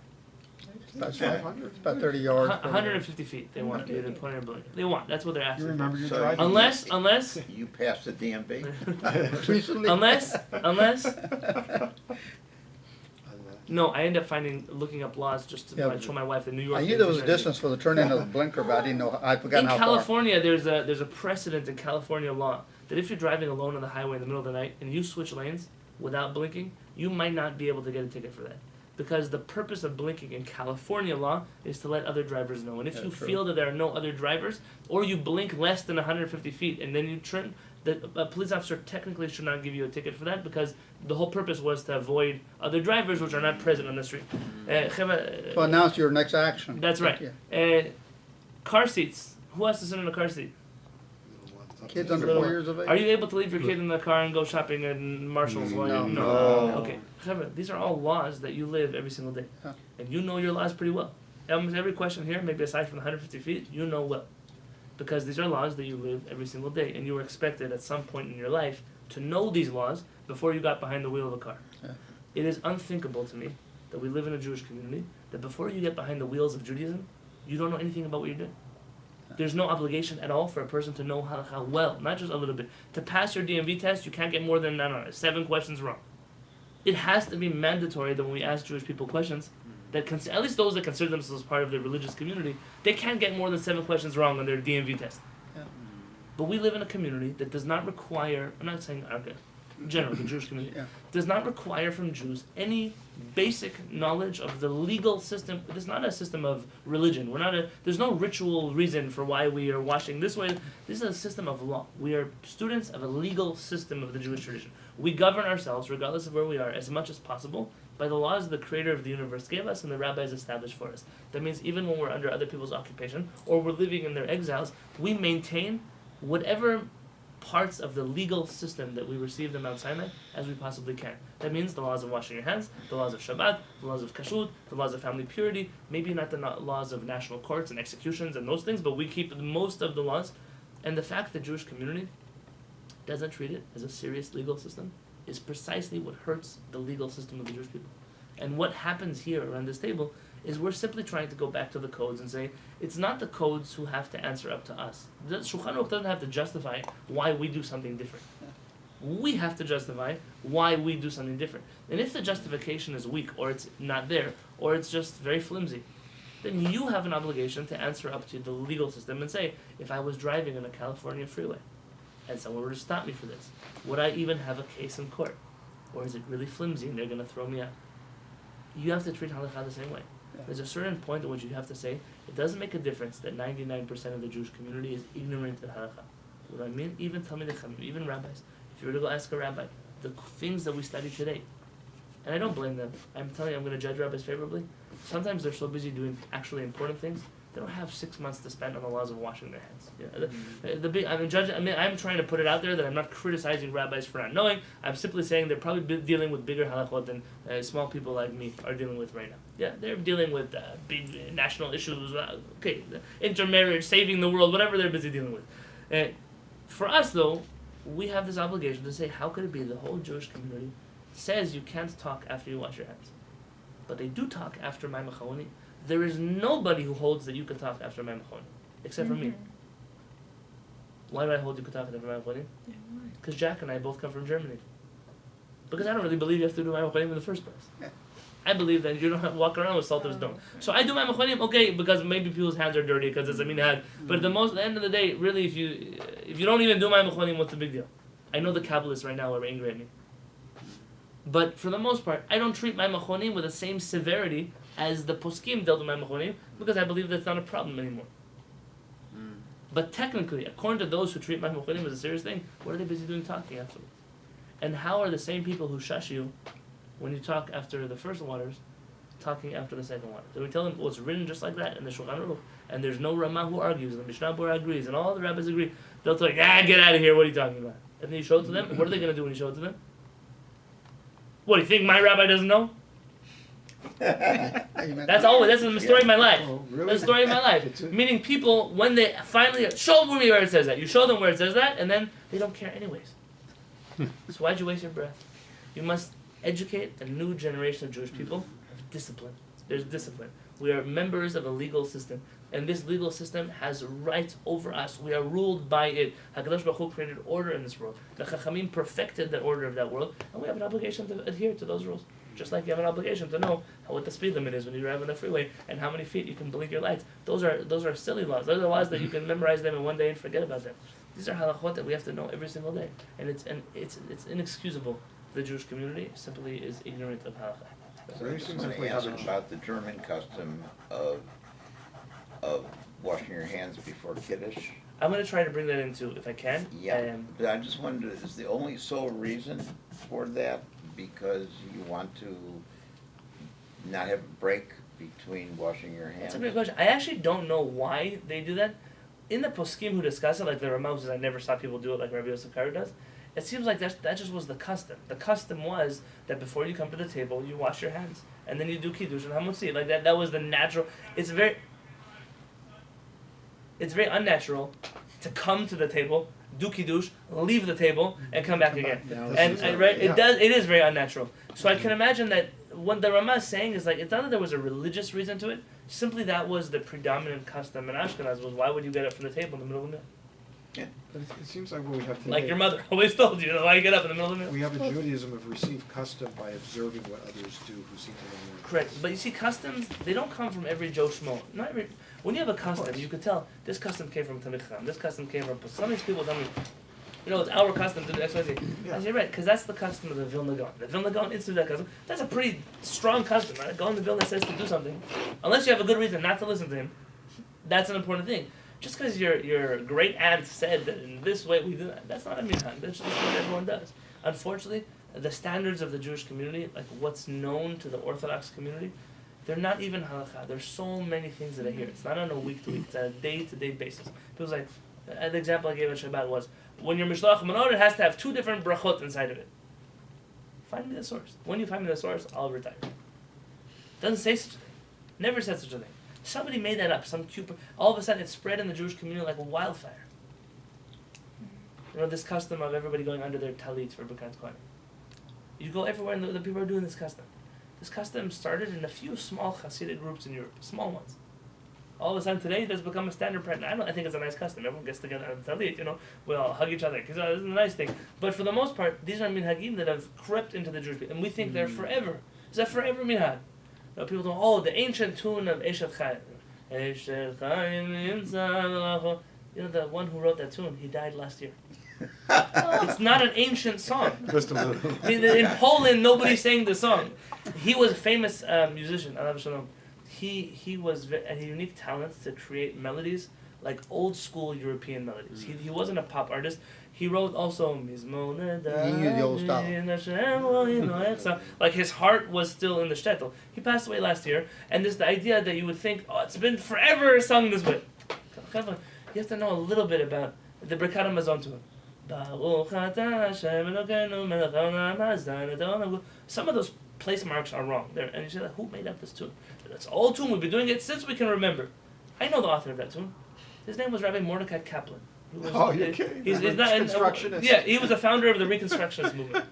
Speaker 7: About
Speaker 2: 500.
Speaker 7: It's about 30 yards.
Speaker 1: 150 feet. They want you to put in your blinker. They want. That's what they're
Speaker 2: You
Speaker 1: asking. For.
Speaker 2: remember your
Speaker 5: So-
Speaker 2: driving?
Speaker 1: Unless,
Speaker 5: You passed the DMV?
Speaker 7: Recently.
Speaker 1: unless.
Speaker 2: Unless-
Speaker 1: No, I end up looking up laws just to
Speaker 7: Yeah,
Speaker 1: show my wife that New York.
Speaker 7: I knew there was a distance for the turn-in of the blinker, but I didn't know, I forgot
Speaker 1: In
Speaker 7: how far.
Speaker 1: California, there's a precedent in California law that if you're driving alone on the highway in the middle of the night and you switch lanes without blinking, you might not be able to get a ticket for that. Because the purpose of blinking in California law is to let other drivers know. And if
Speaker 7: Yeah,
Speaker 1: you
Speaker 7: true.
Speaker 1: feel that there are no other drivers, or you blink less than 150 feet and then you turn, a police officer technically should not give you a ticket for that because the whole purpose was to avoid other drivers which are not present on the street. Cheva,
Speaker 7: So announce your next action.
Speaker 1: that's right.
Speaker 7: Yeah.
Speaker 1: Car seats. Who has to sit in a car seat?
Speaker 7: Kids under
Speaker 1: Little
Speaker 7: 4
Speaker 1: one.
Speaker 7: years of age?
Speaker 1: Are you able to leave your kid in the car and go shopping at Marshall's? while you-
Speaker 7: No.
Speaker 1: Okay. Cheva, these are all laws that you live every single day.
Speaker 7: Yeah.
Speaker 1: And you know your laws pretty well. Almost every question here, maybe aside from the 150 feet, you know well. Because these are laws that you live every single day. And you were expected at some point in your life to know these laws before you got behind the wheel of a car.
Speaker 7: Yeah.
Speaker 1: It is unthinkable to me that we live in a Jewish community that before you get behind the wheels of Judaism, you don't know anything about what you're doing. There's no obligation at all for a person to know halakha well, not just a little bit. To pass your DMV test, you can't get more than, I don't know, 7 questions wrong. It has to be mandatory that when we ask Jewish people questions, that at least those that consider themselves part of their religious community, they can't get more than 7 questions wrong on their DMV test.
Speaker 7: Yeah.
Speaker 1: But we live in a community that does not require, I'm not saying, okay, generally, the Jewish community,
Speaker 7: Yeah.
Speaker 1: does not require from Jews any basic knowledge of the legal system. It's not a system of religion. There's no ritual reason for why we are washing this way. This is a system of law. We are students of a legal system of the Jewish tradition. We govern ourselves, regardless of where we are, as much as possible by the laws the creator of the universe gave us and the rabbis established for us. That means even when we're under other people's occupation or we're living in their exiles, we maintain whatever parts of the legal system that we received in Mount Sinai as we possibly can. That means the laws of washing your hands, the laws of Shabbat, the laws of Kashrut, the laws of family purity, maybe not the laws of national courts and executions and those things, but we keep most of the laws. And the fact that the Jewish community doesn't treat it as a serious legal system is precisely what hurts the legal system of the Jewish people. And what happens here around this table is we're simply trying to go back to the codes and say, it's not the codes who have to answer up to us. The Shulchan Aruch doesn't have to justify why we do something different. We have to justify why we do something different. And if the justification is weak, or it's not there, or it's just very flimsy, then you have an obligation to answer up to the legal system and say, if I was driving on a California freeway and someone were to stop me for this, would I even have a case in court? Or is it really flimsy and they're going to throw me out? You have to treat halakha the same way. There's a certain point at which you have to say, it doesn't make a difference that 99% of the Jewish community is ignorant of halakha. What I mean, even Talmidei Chachamim, even rabbis, if you were to go ask a rabbi, the things that we study today, and I don't blame them, I'm telling you, I'm going to judge rabbis favorably. Sometimes they're so busy doing actually important things, they don't have 6 months to spend on the laws of washing their hands. I'm trying to put it out there that I'm not criticizing rabbis for not knowing. I'm simply saying they're probably dealing with bigger halachot than small people like me are dealing with right now. Yeah, they're dealing with big national issues. Intermarriage, saving the world, whatever they're busy dealing with. For us, though, we have this obligation to say, how could it be the whole Jewish community says you can't talk after you wash your hands, but they do talk after my machoni. There is nobody who holds that you can talk after my machoni, except for me. Why do I hold you can talk after my machoni? Because Jack and I both come from Germany. Because I don't really believe you have to do my machonim in the first place. I believe that you don't have to walk around with salters don't. So I do my machonim, okay, because maybe people's hands are dirty because it's a minhag. But at the end of the day, really, if you don't even do my machonim, what's the big deal? I know the Kabbalists right now are angry at me. But for the most part, I don't treat my machonim with the same severity as the poskim dealt with my machonim because I believe that's not a problem anymore. But technically, according to those who treat my machonim as a serious thing, what are they busy doing talking afterwards? And how are the same people who shush you when you talk after the first waters talking after the second water? So we tell them, well, it's written just like that in the Shulchan Aruch, and there's no Ramah who argues, and the Mishnah Berurah agrees, and all the rabbis agree. They'll tell you, get out of here, what are you talking about? And then you show it to them, and what are they going to do when you show it to them? What, do you think my rabbi doesn't know? That's the story of my life.
Speaker 2: Oh, really?
Speaker 1: That's the story of my life. Meaning people, when they finally show me where it says that, you show them where it says that, and then they don't care anyways. So why'd you waste your breath? You must educate a new generation of Jewish people of discipline. There's discipline. We are members of a legal system, and this legal system has rights over us. We are ruled by it. HaKadosh Baruch Hu created order in this world. The Chachamim perfected the order of that world, and we have an obligation to adhere to those rules. Just like you have an obligation to know what the speed limit is when you drive on the freeway and how many feet you can blink your lights. Those are silly laws. Those are laws that you can memorize them in one day and forget about them. These are halachot that we have to know every single day, and it's inexcusable. The Jewish community simply is ignorant of halakha.
Speaker 5: So I just want to ask about the German custom of washing your hands before Kiddush.
Speaker 1: I'm going to try to bring that into if I can.
Speaker 5: Yeah, but I just wondered, is the only sole reason for that because you want to not have a break between washing your hands?
Speaker 1: That's a great question. I actually don't know why they do that. In the poskim who discuss it, like the Ramah says, I never saw people do it like Rabbi Yosef Karo does. It seems like that just was the custom. The custom was that before you come to the table, you wash your hands, and then you do kiddush and hamotzi. Like that was the natural. It's very unnatural to come to the table, do kiddush, leave the table, and come back again. It is very unnatural. So I can imagine that what the Ramah is saying is like, it's not that there was a religious reason to it. Simply that was the predominant custom in Ashkenaz. Was why would you get up from the table in the middle of the meal?
Speaker 2: Yeah. But it seems like what we have today.
Speaker 1: Like your mother always told you, why you get up in the middle of the meal?
Speaker 2: We have a Judaism of received custom by observing what others do who seem to know more.
Speaker 1: Correct, but you see, customs, they don't come from every Joe Schmo. Not every. When you have a custom, you could tell this custom came from Tamid Chacham, this custom came from. Some of these people tell me, it's our custom to do X, Y, Z.
Speaker 2: Yeah.
Speaker 1: I say, right, because that's the custom of the Vilna Gaon. The Vilna Gaon instituted that custom. That's a pretty strong custom, right? Gaon the Vilna says to do something, unless you have a good reason not to listen to him. That's an important thing. Just because your great aunt said that in this way we do that, that's not a minhag. That's just what everyone does. Unfortunately, the standards of the Jewish community, like what's known to the Orthodox community, they're not even halakha. There's so many things that I hear. It's not on a week-to-week, it's on a day-to-day basis. People's like, the example I gave at Shabbat was, when your Mishloach Manor, it has to have 2 different brachot inside of it. Find me the source. When you find me the source, I'll retire. Doesn't say such a thing. Never said such a thing. Somebody made that up, some cute. All of a sudden, it spread in the Jewish community like a wildfire. This custom of everybody going under their talit for Birkat Kohanim. You go everywhere, and the people are doing this custom. This custom started in a few small Hasidic groups in Europe, small ones. All of a sudden, today, it has become a standard practice. I think it's a nice custom. Everyone gets together on talit, we all hug each other, because this is a nice thing. But for the most part, these are minhagim that have crept into the Jewish people, and we think they're forever. Is that forever minhag? People don't, the ancient tune of Eshet Chayim. Eshet Chayim, the one who wrote that tune, he died last year. It's not an ancient song.
Speaker 2: Just a little.
Speaker 1: In Poland, nobody sang the song. He was a famous musician, Alav Shalom. He was a unique talent to create melodies like old school European melodies. He wasn't a pop artist. He wrote also Mizmor
Speaker 7: the old
Speaker 1: style. Like his heart was still in the shtetl. He passed away last year, and this the idea that you would think, it's been forever sung this way. You have to know a little bit about the Birkat Hamazon tune. Some of those place marks are wrong there, and you say, who made up this tune? That's an old tune. We've been doing it since we can remember. I know the author of that tune. His name was Rabbi Mordecai Kaplan.
Speaker 2: You're kidding.
Speaker 1: He's not
Speaker 2: Constructionist.
Speaker 1: Yeah, he was a founder of the Reconstructionist movement.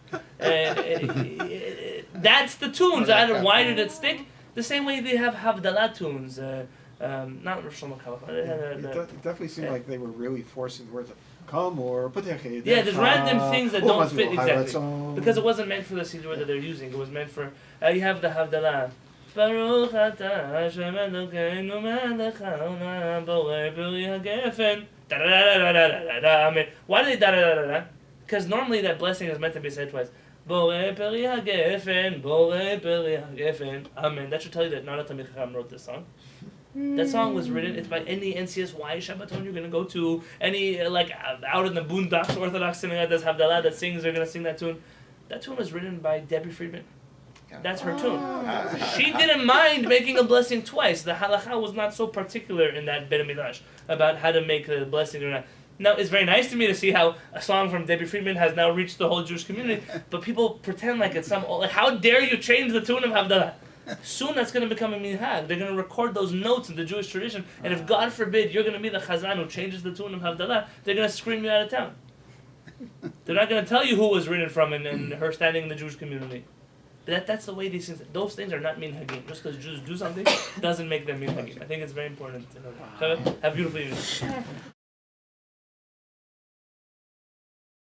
Speaker 1: That's the tunes. Why did it stick? The same way they have Havdalah tunes. Not Rosh Hashanah.
Speaker 2: It definitely seemed like they were really forcing the words. Come or Patechid.
Speaker 1: Yeah, there's random things that don't fit exactly. Because it wasn't meant for the siddur that they're using. It was meant for. You have the Havdalah. Baruch atah Hashem Elokeinu melech haolam borei peri hagefen. Why do they da da da da da? Because normally that blessing is meant to be said twice. Borei peri hagefen, borei peri hagefen. Amen. That should tell you that Nara Tamid Chacham wrote this song. That song was written. It's by any NCSY Shabbaton you're gonna go to. Any out in the boondocks Orthodox synagogue that's Havdalah that sings. They're gonna sing that tune. That tune was written by Debbie Friedman. That's her tune. She didn't mind making a blessing twice. The halacha was not so particular in that Beit Midrash about how to make the blessing or not. Now, it's very nice to me to see how a song from Debbie Friedman has now reached the whole Jewish community, but people pretend like it's how dare you change the tune of Havdalah? Soon that's going to become a minhag. They're going to record those notes in the Jewish tradition, and if God forbid you're going to be the chazan who changes the tune of Havdalah, they're going to scream you out of town. They're not going to tell you who it was written from and her standing in the Jewish community. But that's the way these things. Those things are not minhagim. Just because Jews do something doesn't make them minhagim. I think it's very important to know. Have a beautiful evening.